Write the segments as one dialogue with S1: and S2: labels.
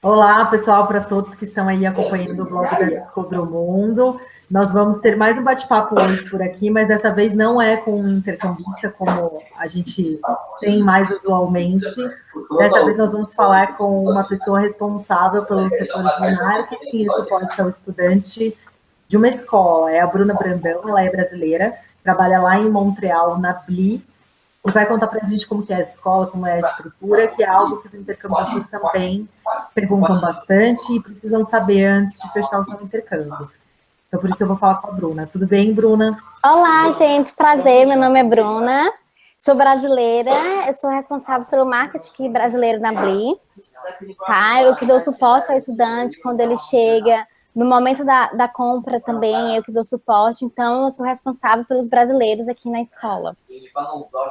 S1: Olá, pessoal, para todos que estão aí acompanhando o blog da Descubra o Mundo. Nós vamos ter mais um bate-papo hoje por aqui, mas dessa vez não é com um intercambista como a gente tem mais usualmente. Dessa vez nós vamos falar com uma pessoa responsável pelo setor de marketing e suporte ao estudante de uma escola. É a Bruna Brandão, ela é brasileira, trabalha lá em Montreal, na BLI, e vai contar para a gente como que é a escola, como é a estrutura, que é algo que os intercambistas também perguntam bastante e precisam saber antes de fechar o seu intercâmbio. Então, por isso eu vou falar com a Bruna. Tudo bem, Bruna?
S2: Olá, gente. Prazer. Meu nome é Bruna. Sou brasileira. Eu sou responsável pelo marketing brasileiro na BLI. Tá? Eu que dou suporte ao estudante quando ele chega. No momento da compra também, eu que dou suporte. Então, eu sou responsável pelos brasileiros aqui na escola.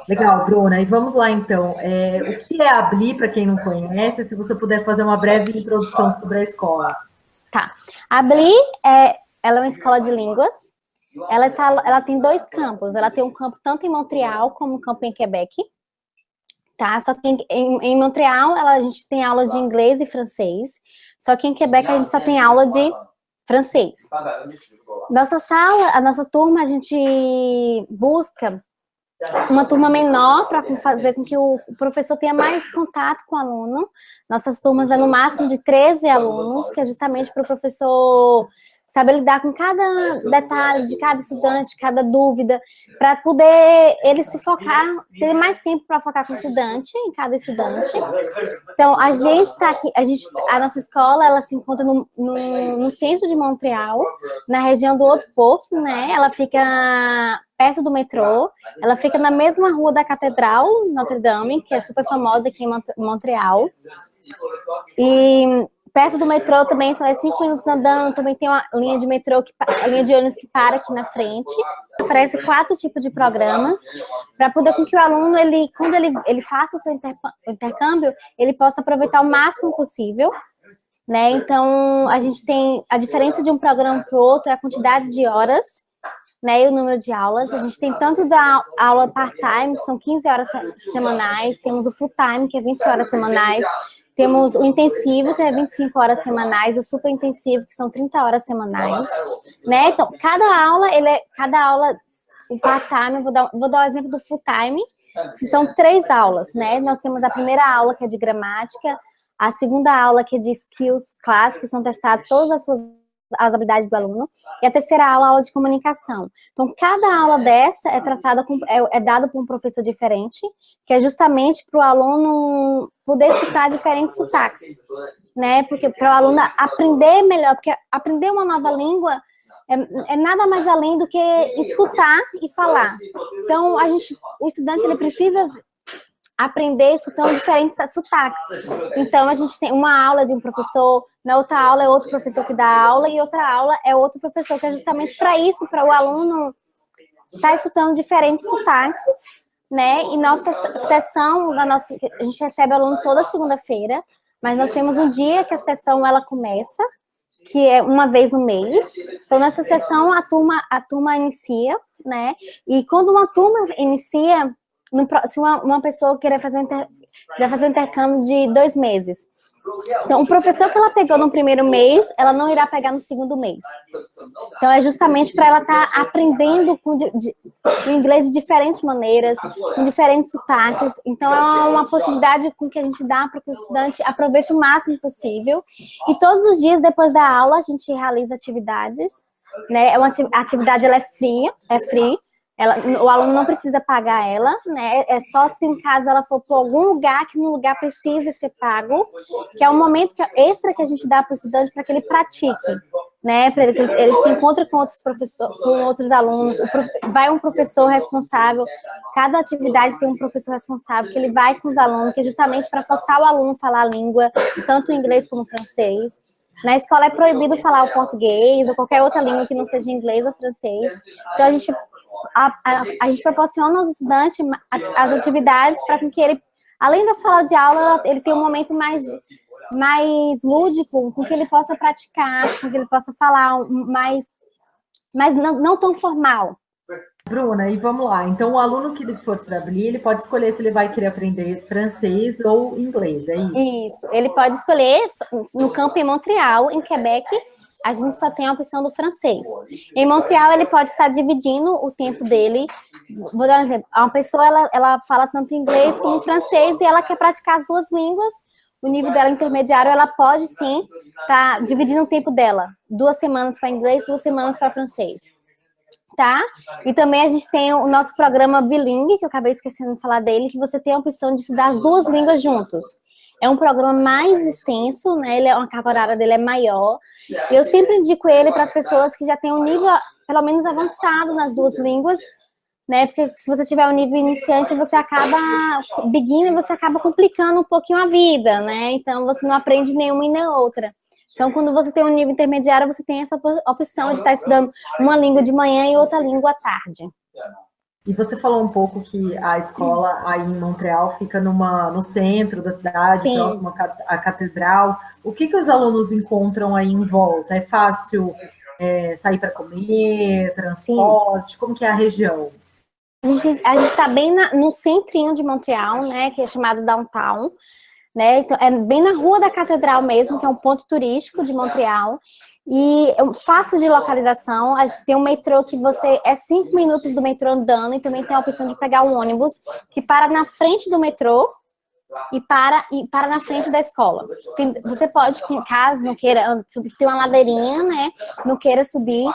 S1: Legal, Bruna. E vamos lá, então. O que é a BLI, para quem não conhece? Se você puder fazer uma breve introdução sobre a escola.
S2: Tá. A BLI ela é uma escola de línguas. Ela tem dois campos. Ela tem um campo tanto em Montreal como um campo em Quebec. Tá? Só que em Montreal a gente tem aulas de inglês e francês. Só que em Quebec a gente só tem aula de francês. A nossa turma, a gente busca uma turma menor para fazer com que o professor tenha mais contato com o aluno. Nossas turmas é no máximo de 13 alunos, que é justamente para o professor saber lidar com cada detalhe de cada estudante, cada dúvida, para poder ele se focar, ter mais tempo para focar com o estudante, em cada estudante. Então, a gente está aqui, a nossa escola, ela se encontra no centro de Montreal, na região do Outro Posto, né? Ela fica perto do metrô, ela fica na mesma rua da Catedral Notre Dame, que é super famosa aqui em Montreal. E perto do metrô também, são 5 minutos andando, também tem uma linha de metrô, linha de ônibus que para aqui na frente. Oferece 4 tipos de programas, para poder com que o aluno, quando ele faça o seu intercâmbio, ele possa aproveitar o máximo possível, né? Então, a gente tem a diferença de um programa para o outro, é a quantidade de horas, né, e o número de aulas. A gente tem tanto da aula part-time, que são 15 horas semanais, temos o full-time, que é 20 horas semanais, temos o intensivo, que é 25 horas semanais, o super intensivo, que são 30 horas semanais, né? Então, cada aula, o part-time, vou dar o exemplo do full-time, que são 3 aulas, né? Nós temos a primeira aula, que é de gramática, a segunda aula, que é de skills class, que são testadas todas as habilidades do aluno, e a terceira aula, a aula de comunicação. Então, cada aula dessa é tratada dada por um professor diferente, que é justamente para o aluno poder escutar diferentes sotaques, né? Porque para o aluno aprender melhor, porque aprender uma nova língua é nada mais além do que escutar e falar. Então, o estudante ele precisa aprender escutando diferentes sotaques. Então, a gente tem uma aula de um professor, na outra aula é outro professor que dá aula, e outra aula é outro professor, que é justamente para isso, para o aluno estar escutando diferentes sotaques, né? E nossa sessão, a gente recebe aluno toda segunda-feira, mas nós temos um dia que a sessão ela começa, que é uma vez no mês. Então, nessa sessão, a turma inicia, né? E quando uma turma inicia, se uma pessoa querer fazer um intercâmbio de 2 meses, então o professor que ela pegou no primeiro mês, ela não irá pegar no segundo mês. Então é justamente para ela estar aprendendo o inglês de diferentes maneiras, com diferentes sotaques. Então é uma possibilidade com que a gente dá para que o estudante aproveite o máximo possível. E todos os dias depois da aula a gente realiza atividades, né? A atividade ela é free. O aluno não precisa pagar ela, né? É só se em caso ela for para algum lugar que no lugar precise ser pago, que é um momento extra que a gente dá para o estudante para que ele pratique, né? Para ele se encontre com outros professores, com outros alunos. Vai um professor responsável. Cada atividade tem um professor responsável que ele vai com os alunos, que é justamente para forçar o aluno a falar a língua, tanto o inglês como o francês. Na escola é proibido falar o português ou qualquer outra língua que não seja inglês ou francês. Então a gente proporciona aos estudantes as atividades para que ele, além da sala de aula, ele tenha um momento mais lúdico, com que ele possa praticar, com que ele possa falar mais não tão formal,
S1: Bruna, e vamos lá. Então, o aluno que ele for para abrir, ele pode escolher se ele vai querer aprender francês ou inglês, é isso?
S2: Isso, ele pode escolher no campo em Montreal, em Quebec, a gente só tem a opção do francês. Em Montreal, ele pode estar dividindo o tempo dele. Vou dar um exemplo. Uma pessoa, ela fala tanto inglês como francês e ela quer praticar as duas línguas. O nível dela intermediário, ela pode, sim, estar dividindo o tempo dela. 2 semanas para inglês, 2 semanas para francês. Tá? E também a gente tem o nosso programa bilingue, que eu acabei esquecendo de falar dele, que você tem a opção de estudar as duas línguas juntos. É um programa mais extenso, né? A carga horária dele é maior. E eu sempre indico ele para as pessoas que já têm um nível, pelo menos, avançado nas duas línguas, né? Porque se você tiver um nível iniciante, você acaba, beginner, você acaba complicando um pouquinho a vida, né? Então, você não aprende nenhuma e nem outra. Então, quando você tem um nível intermediário, você tem essa opção de estar estudando uma língua de manhã e outra língua à tarde.
S1: E você falou um pouco que a escola aí em Montreal fica no centro da cidade,
S2: Sim.
S1: próximo à catedral. O que os alunos encontram aí em volta? É fácil sair para comer, transporte? Sim. Como que é a região?
S2: A gente está bem no centrinho de Montreal, né, que é chamado Downtown. Né? Então, é bem na Rua da Catedral mesmo, que é um ponto turístico de Montreal. E é fácil de localização. A gente tem um metrô que é 5 minutos do metrô andando, e também tem a opção de pegar um ônibus que para na frente do metrô e para na frente da escola. Você pode, caso não queira subir, tem uma ladeirinha, né? Não queira subir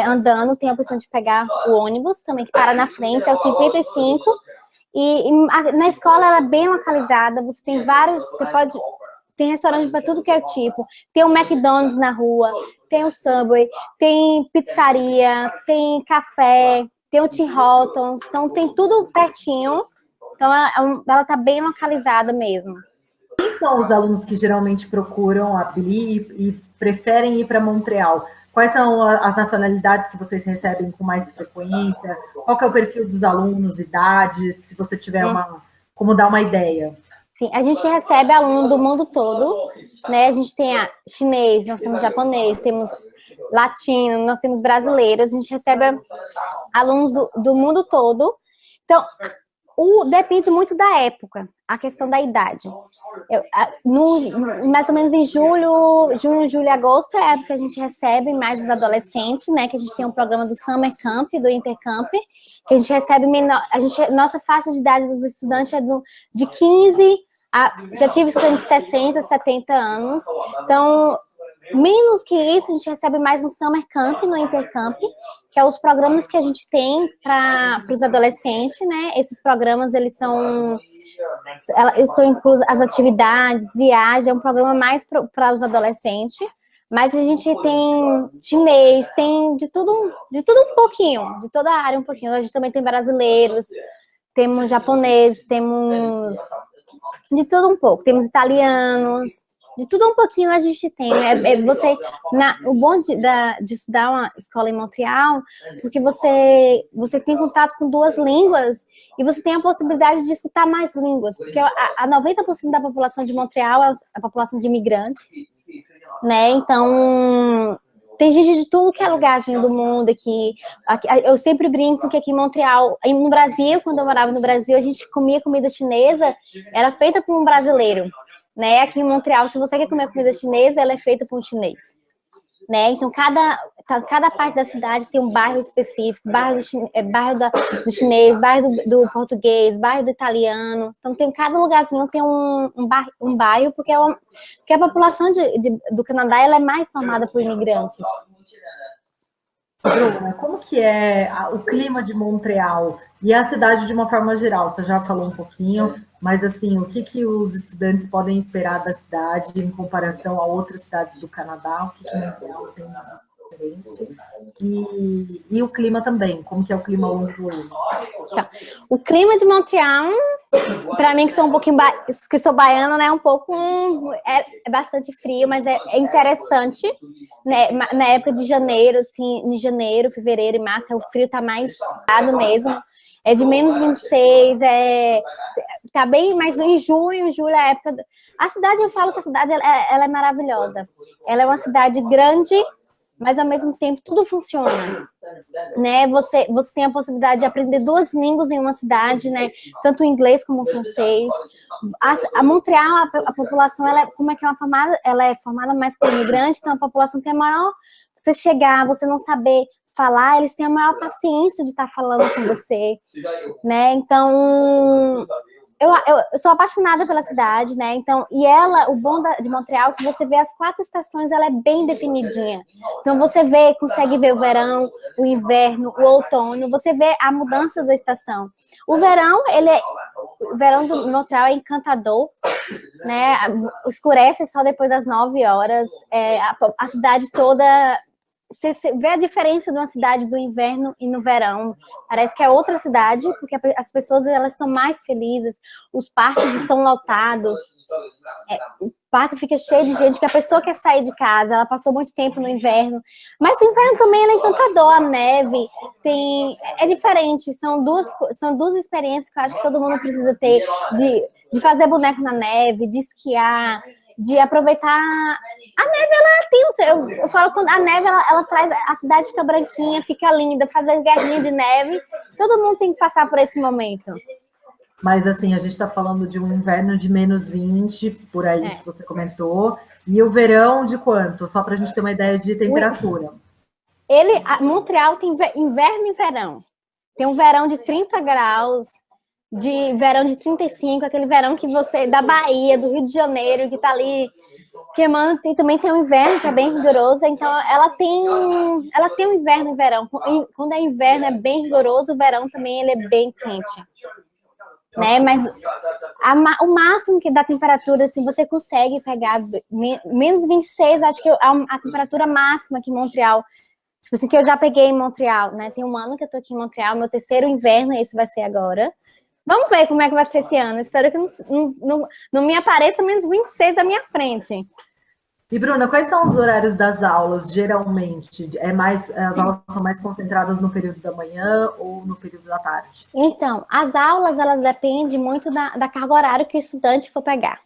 S2: andando, tem a opção de pegar o ônibus também, que para na frente, é o 55. E na escola ela é bem localizada, você tem tem restaurante para tudo que é tipo, tem um McDonald's na rua, tem o Subway, tem pizzaria, tem café, tem o Tim Hortons, então tem tudo pertinho, então ela está bem localizada mesmo.
S1: Quem são os alunos que geralmente procuram a BLI e preferem ir para Montreal? Quais são as nacionalidades que vocês recebem com mais frequência? Qual que é o perfil dos alunos, idades, se você tiver como dar uma ideia?
S2: Sim, a gente recebe aluno do mundo todo, né? A gente tem chinês, nós temos japonês, temos latino, nós temos brasileiros, a gente recebe alunos do mundo todo. Então, depende muito da época, a questão da idade. Mais ou menos em junho, julho e agosto é a época que a gente recebe mais os adolescentes, né? Que a gente tem um programa do Summer Camp, do Intercamp, que a gente recebe menor. Nossa faixa de idade dos estudantes é de 15 a. Já tive estudantes de 60, 70 anos. Então, menos que isso, a gente recebe mais no Summer Camp, no Intercamp, que é os programas que a gente tem para os adolescentes, né? Esses programas, eles são inclusos as atividades, viagem, é um programa mais para os adolescentes, mas a gente tem chinês, tem de tudo um pouquinho, de toda a área um pouquinho. A gente também tem brasileiros, temos japoneses, temos de tudo um pouco, temos italianos, de tudo um pouquinho a gente tem. O bom de estudar uma escola em Montreal, porque você tem contato com duas línguas e você tem a possibilidade de escutar mais línguas, porque a 90% da população de Montreal é a população de imigrantes, né? Então, tem gente de tudo que é lugarzinho do mundo aqui. Eu sempre brinco que aqui em Montreal, no Brasil, quando eu morava no Brasil, a gente comia comida chinesa, era feita por um brasileiro. Né? Aqui em Montreal, se você quer comer comida chinesa, ela é feita por um chinês. Né? Então, cada parte da cidade tem um bairro específico, bairro do chinês, bairro do português, bairro do italiano. Então, cada lugarzinho tem um bairro, porque a população do Canadá ela é mais formada por imigrantes.
S1: Bruna, como que é o clima de Montreal e a cidade de uma forma geral? Você já falou um pouquinho, mas assim, o que os estudantes podem esperar da cidade em comparação a outras cidades do Canadá? O que Montreal tem diferente? E o clima também, como que é o clima ao longo do ano?
S2: Tá. O clima de Montreal, para mim que sou um pouquinho que sou baiana, né, é bastante frio, mas é interessante, né? Na época de janeiro, assim, em janeiro, fevereiro e março, o frio tá mais dado mesmo. É de menos 26, tá bem, mas em julho é a época. A cidade, eu falo que a cidade ela é maravilhosa. Ela é uma cidade grande, mas ao mesmo tempo tudo funciona, né? Você tem a possibilidade de aprender 2 línguas em uma cidade, né? Tanto o inglês como o francês. A Montreal, a população, ela é formada mais por imigrante, então a população tem a maior... Você chegar, você não saber falar, eles têm a maior paciência de estar falando com você, né? Então, eu sou apaixonada pela cidade, né? Então, e o bom de Montreal é que você vê as 4 estações, ela é bem definidinha. Então, você consegue ver o verão, o inverno, o outono, você vê a mudança da estação. O verão do Montreal é encantador, né? Escurece só depois das 9 horas, a cidade toda... Você vê a diferença de uma cidade do inverno e no verão. Parece que é outra cidade, porque as pessoas elas estão mais felizes, os parques estão lotados, o parque fica cheio de gente, que a pessoa quer sair de casa, ela passou muito tempo no inverno. Mas o inverno também é encantador, a neve, é diferente, são duas experiências que eu acho que todo mundo precisa ter, de fazer boneco na neve, de esquiar, de aproveitar. A neve, ela tem o seu... Eu falo quando a neve, ela traz... A cidade fica branquinha, fica linda, fazer guerrinha de neve. Todo mundo tem que passar por esse momento.
S1: Mas, assim, a gente está falando de um inverno de menos 20, por aí que você comentou. E o verão de quanto? Só para a gente ter uma ideia de temperatura.
S2: Montreal tem inverno e verão. Tem um verão de 30 graus... de verão de 35, aquele verão que da Bahia, do Rio de Janeiro, que tá ali queimando, também tem o inverno, que é bem rigoroso, então ela tem um inverno e verão. Quando é inverno é bem rigoroso, o verão também ele é bem quente. Né? Mas o máximo que dá temperatura, assim, você consegue pegar menos 26, eu acho que é a temperatura máxima aqui em Montreal. Tipo assim, que eu já peguei em Montreal, né? Tem um ano que eu tô aqui em Montreal, meu 3º inverno, esse vai ser agora. Vamos ver como é que vai ser esse ano. Espero que não me apareça menos 26 da minha frente.
S1: E, Bruna, quais são os horários das aulas, geralmente? As aulas são mais concentradas no período da manhã ou no período da tarde?
S2: Então, as aulas, elas dependem muito da carga horária que o estudante for pegar,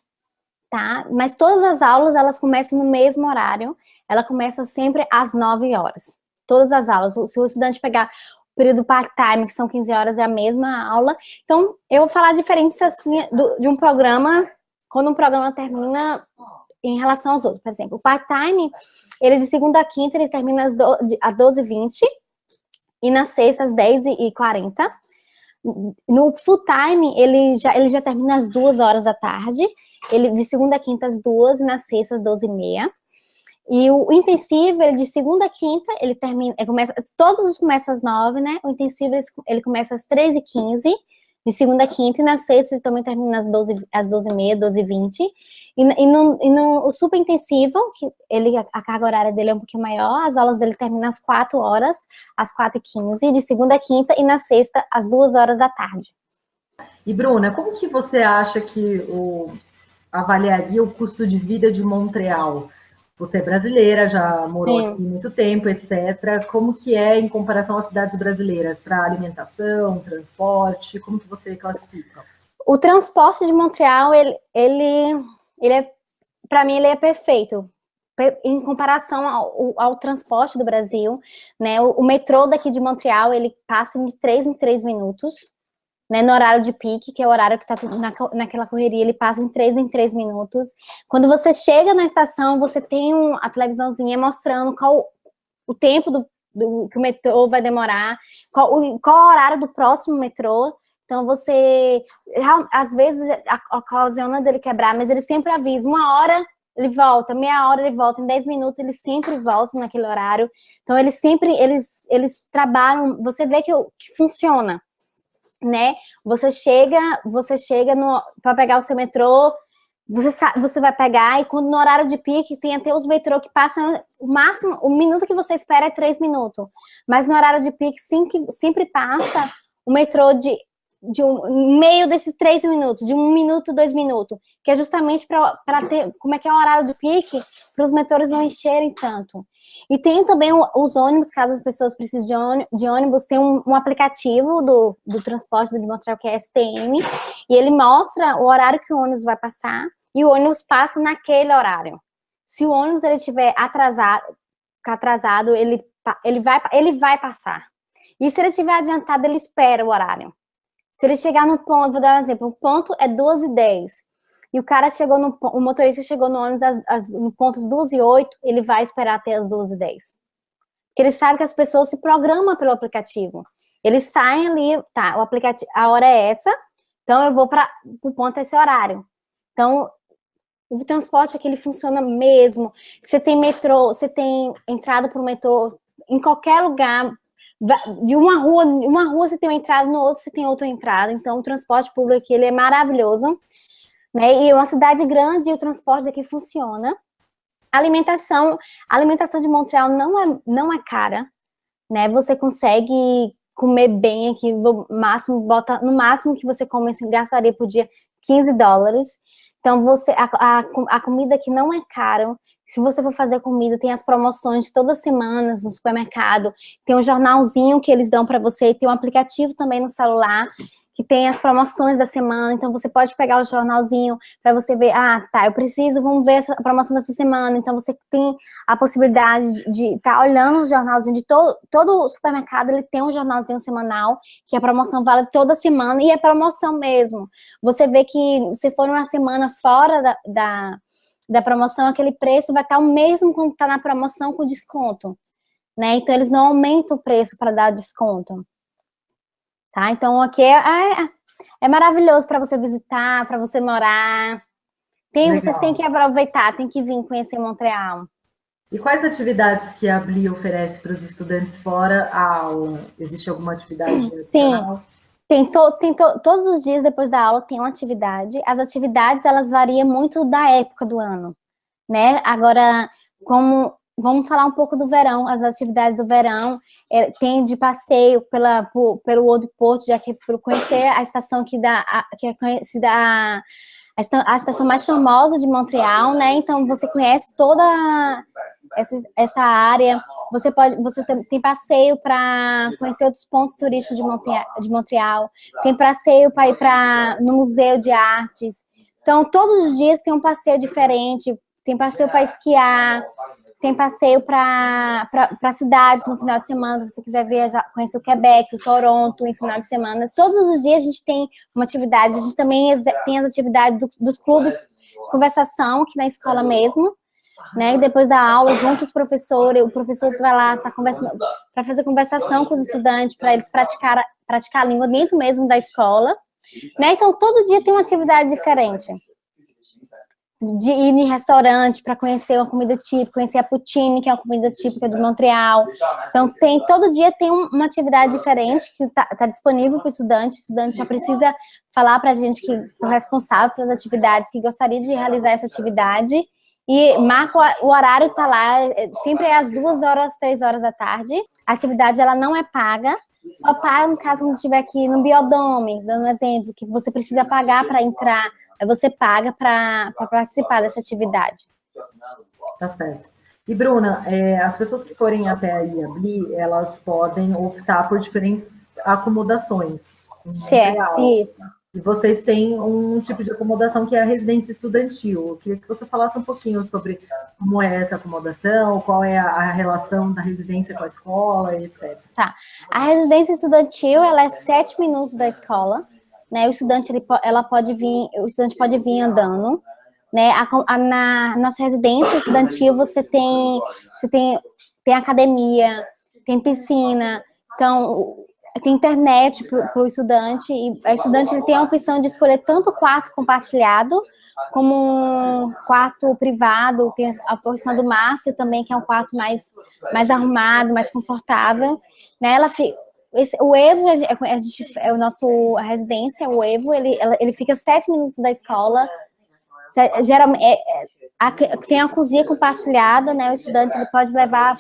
S2: tá? Mas todas as aulas, elas começam no mesmo horário. Ela começa sempre às 9 horas. Todas as aulas. Se o estudante pegar período part-time, que são 15 horas, é a mesma aula. Então, eu vou falar a diferença assim, de um programa, quando um programa termina em relação aos outros. Por exemplo, o part-time, ele de segunda a quinta, ele termina às 12h20 e na sexta às 10h40. No full-time, ele já termina às 2 horas da tarde, ele de segunda a quinta às 2 e na sexta às 12h30. E o intensivo, ele de segunda a quinta, todos começam às 9, né? O intensivo, ele começa às 13h15, de segunda a quinta, e na sexta ele também termina às 12h30, 12h20. O super intensivo, que a carga horária dele é um pouquinho maior, as aulas dele terminam às 4 horas, às 4h15, de segunda a quinta, e na sexta, às 2 horas da tarde.
S1: E, Bruna, como que você acha que avaliaria o custo de vida de Montreal? Você é brasileira, já morou aqui muito tempo, etc. Como que é em comparação às cidades brasileiras? Para alimentação, transporte, como que você classifica?
S2: O transporte de Montreal, para mim, ele é perfeito. Em comparação ao transporte do Brasil, né? O metrô daqui de Montreal, ele passa de 3 em 3 minutos. Né, no horário de pique, que é o horário que está naquela correria, ele passa em 3 minutos. Quando você chega na estação, você tem a televisãozinha mostrando qual o tempo que o metrô vai demorar, qual o horário do próximo metrô. Então, às vezes, ocasiona dele quebrar, mas ele sempre avisa, 1 hora ele volta, meia hora ele volta, em 10 minutos ele sempre volta naquele horário. Então, eles trabalham, você vê que funciona. Né? Você chega para pegar o seu metrô, você vai pegar, e quando no horário de pique tem até os metrô que passam o minuto que você espera é 3 minutos, mas no horário de pique sempre passa o metrô de meio desses 3 minutos, de 1 minuto, 2 minutos, que é justamente para ter, como é que é o horário de pique, para os metrôs não encherem tanto. E tem também os ônibus, caso as pessoas precisem de ônibus, tem um aplicativo do transporte de Montreal, que é STM, e ele mostra o horário que o ônibus vai passar, e o ônibus passa naquele horário. Se o ônibus ele estiver atrasado, ficar atrasado, ele vai passar. E se ele estiver adiantado, ele espera o horário. Se ele chegar no ponto, vou dar um exemplo, o ponto é 2h10, e o cara o motorista chegou no ônibus no pontos 2h08, ele vai esperar até as 2h10. Porque ele sabe que as pessoas se programam pelo aplicativo. Eles saem ali, tá, o aplicativo, a hora é essa, então eu vou para o ponto esse horário. Então, o transporte aqui, ele funciona mesmo. Você tem metrô, você tem entrada para o metrô em qualquer lugar. De uma rua você tem uma entrada, no outro você tem outra entrada. Então, o transporte público aqui, ele é maravilhoso. Né? E é uma cidade grande e o transporte aqui funciona. A alimentação de Montreal não é cara. Né? Você consegue comer bem aqui, no máximo que você come, assim, gastaria por dia $15. Então, a comida aqui não é cara. Se você for fazer comida, tem as promoções todas as semanas no supermercado. Tem um jornalzinho que eles dão para você. Tem um aplicativo também no celular que tem as promoções da semana. Então, você pode pegar o jornalzinho para você ver. Ah, tá, vamos ver a promoção dessa semana. Então, você tem a possibilidade de estar olhando o jornalzinho de todo o supermercado. Ele tem um jornalzinho semanal, que a promoção vale toda semana. E é promoção mesmo. Você vê que se for uma semana fora da promoção, aquele preço vai estar o mesmo quando está na promoção com desconto. Né? Então, eles não aumentam o preço para dar desconto. Tá? Então, aqui é maravilhoso para você visitar, para você morar. Vocês têm que aproveitar, tem que vir conhecer Montreal.
S1: E quais atividades que a BLI oferece para os estudantes fora a aula? Existe alguma atividade adicional?
S2: Sim, todos os dias depois da aula tem uma atividade. As atividades, elas variam muito da época do ano, né? Agora, vamos falar um pouco do verão. As atividades do verão tem de passeio pelo Old Port, já que por conhecer a estação que é conhecida a estação mais famosa de Montreal, né? Então você conhece toda essa área. Você tem passeio para conhecer outros pontos turísticos de Montreal. Tem passeio para ir no Museu de Artes. Então todos os dias tem um passeio diferente. Tem passeio para esquiar. Tem passeio para cidades no final de semana, se você quiser conhecer o Quebec, o Toronto, em final de semana. Todos os dias a gente tem uma atividade. A gente também tem as atividades dos clubes de conversação, aqui na escola mesmo, né? E depois da aula, junto os professores, o professor vai lá, tá conversando, para fazer conversação com os estudantes, para eles praticar a língua dentro mesmo da escola, né? Então, todo dia tem uma atividade diferente. De ir em restaurante para conhecer uma comida típica, conhecer a poutine, que é uma comida típica de Montreal. Então, todo dia tem uma atividade diferente que tá disponível para o estudante só precisa falar para a gente que o responsável pelas atividades, que gostaria de realizar essa atividade, e marca o horário, tá lá, sempre é às 2h, 3h da tarde. A atividade, ela não é paga, só paga no caso quando estiver aqui no Biodome, dando um exemplo, que você precisa pagar para entrar. Aí você paga para participar dessa atividade.
S1: Tá certo. E, Bruna, as pessoas que forem até aí a BLI, elas podem optar por diferentes acomodações.
S2: Certo, isso.
S1: E vocês têm um tipo de acomodação que é a residência estudantil. Eu queria que você falasse um pouquinho sobre como é essa acomodação, qual é a relação da residência com a escola, etc.
S2: Tá. A residência estudantil, ela é 7 minutos da escola. Né, o estudante pode vir andando, né? Na nossa residência estudantil você tem academia, tem piscina, então tem internet para o estudante, e o estudante ele tem a opção de escolher tanto quarto compartilhado como um quarto privado. Tem a opção do master também, que é um quarto mais arrumado, mais confortável, né? O Evo, a residência, o Evo, ele fica 7 minutos da escola. Geralmente, tem a cozinha compartilhada, né? O estudante ele pode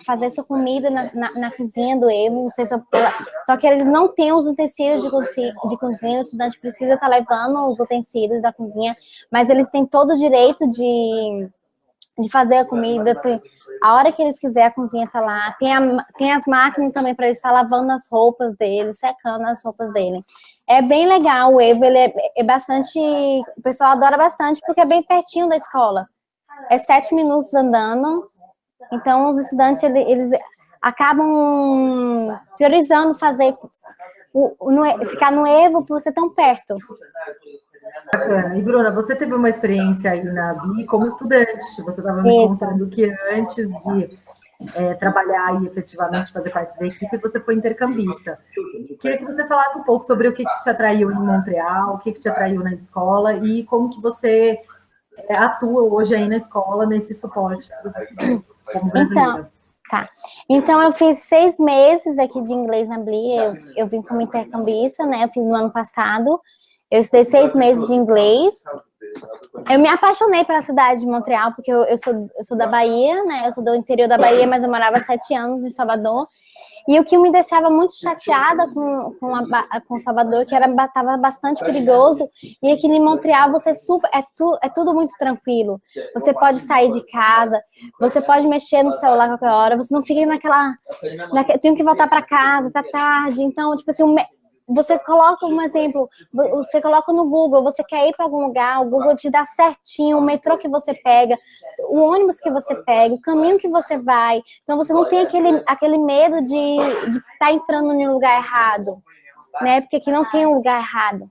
S2: fazer sua comida na cozinha do Evo. Só que eles não têm os utensílios de cozinha. O estudante precisa estar levando os utensílios da cozinha, mas eles têm todo o direito de fazer a comida. A hora que eles quiserem, a cozinha tá lá. Tem as máquinas também para eles estar lavando as roupas dele, secando as roupas dele. É bem legal. O Evo, ele é bastante... O pessoal adora bastante porque é bem pertinho da escola. É 7 minutos andando. Então, os estudantes, eles acabam priorizando fazer, ficar no EVO por ser tão perto.
S1: Bacana. E, Bruna, você teve uma experiência aí na BI como estudante. Você estava me contando que antes de trabalhar e efetivamente fazer parte da equipe, você foi intercambista. Queria que você falasse um pouco sobre o que te atraiu em Montreal, o que te atraiu na escola e como que você atua hoje aí na escola nesse suporte para os estudantes como brasileira.
S2: Então, eu fiz 6 meses aqui de inglês na BLI, eu vim como intercambista, né? Eu fiz no ano passado. Eu estudei 6 meses de inglês. Eu me apaixonei pela cidade de Montreal, porque eu sou da Bahia, né? Eu sou do interior da Bahia, mas eu morava 7 anos em Salvador. E o que me deixava muito chateada com Salvador, que estava bastante perigoso, e aqui em Montreal é tudo muito tranquilo. Você pode sair de casa, você pode mexer no celular a qualquer hora, você não fica tenho que voltar para casa, tá tarde. Então, tipo assim, você coloca um exemplo, você coloca no Google, você quer ir para algum lugar, o Google te dá certinho o metrô que você pega, o ônibus que você pega, o caminho que você vai. Então, você não tem aquele medo de estar entrando em um lugar errado, né? Porque aqui não tem um lugar errado,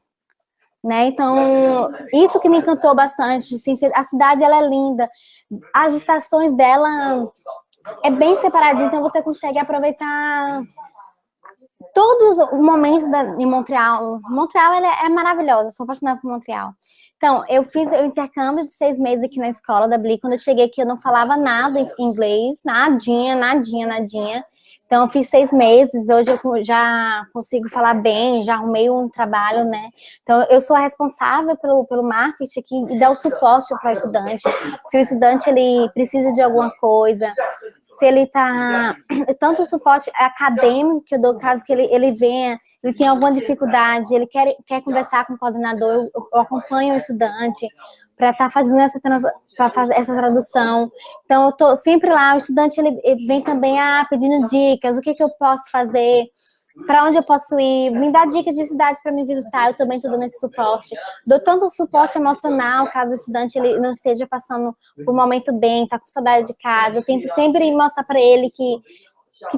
S2: né? Então, isso que me encantou bastante. Assim, a cidade, ela é linda. As estações dela é bem separadinha, então você consegue aproveitar todos os momentos em Montreal. Montreal é maravilhosa, sou apaixonada por Montreal. Então, eu fiz o intercâmbio de 6 meses aqui na escola da BLI. Quando eu cheguei aqui, eu não falava nada em inglês, nadinha. Então, eu fiz 6 meses, hoje eu já consigo falar bem, já arrumei um trabalho, né? Então, eu sou a responsável pelo marketing aqui e dar o suporte para o estudante. Se o estudante ele precisa de alguma coisa, se ele tá... Tanto o suporte acadêmico, que eu dou caso que ele venha, ele tem alguma dificuldade, ele quer conversar com o coordenador, eu acompanho o estudante para estar fazendo essa tradução. Então, eu estou sempre lá, o estudante ele vem também pedindo dicas, o que eu posso fazer, para onde eu posso ir, me dá dicas de cidades para me visitar, eu também estou dando esse suporte. Dou tanto suporte emocional, caso o estudante ele não esteja passando por um momento bem, está com saudade de casa, eu tento sempre mostrar para ele que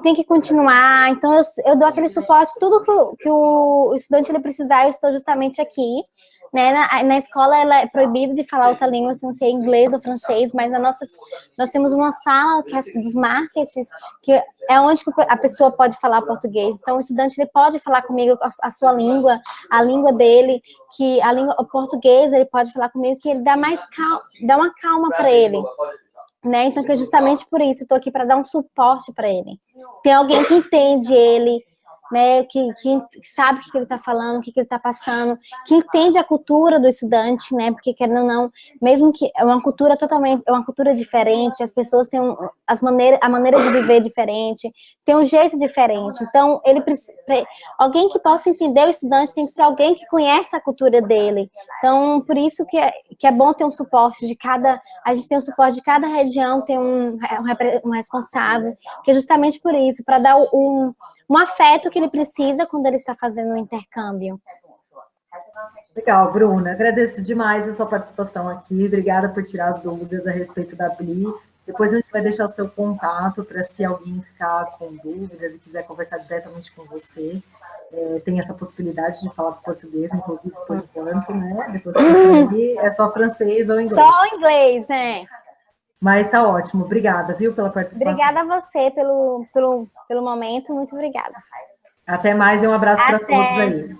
S2: tem que continuar. Então, eu dou aquele suporte, tudo que o estudante ele precisar, eu estou justamente aqui. Né? Na escola, ela é proibido de falar outra língua, sem ser inglês ou francês, mas nós temos uma sala que é dos marketings, que é onde a pessoa pode falar português. Então, o estudante ele pode falar comigo a sua língua, a língua dele, o português, ele pode falar comigo, que ele dá uma calma para ele. Né? Então, que é justamente por isso, eu estou aqui para dar um suporte para ele. Tem alguém que entende ele, né, que sabe o que ele está falando, o que ele está passando, que entende a cultura do estudante, né, porque querendo ou não, mesmo que é uma cultura diferente, as pessoas têm a maneira de viver diferente, tem um jeito diferente, então alguém que possa entender o estudante tem que ser alguém que conhece a cultura dele. Então, por isso que é bom ter um suporte a gente tem um suporte de cada região, tem um responsável, que é justamente por isso, para dar um afeto que ele precisa quando ele está fazendo o intercâmbio.
S1: Legal, Bruna. Agradeço demais a sua participação aqui. Obrigada por tirar as dúvidas a respeito da BLI. Depois a gente vai deixar o seu contato para se alguém ficar com dúvidas e quiser conversar diretamente com você. Tem essa possibilidade de falar português, inclusive, por enquanto, né? Depois é só francês ou inglês.
S2: Só inglês, né?
S1: Mas tá ótimo. Obrigada, viu, pela participação.
S2: Obrigada a você pelo momento. Muito obrigada.
S1: Até mais e um abraço para todos aí.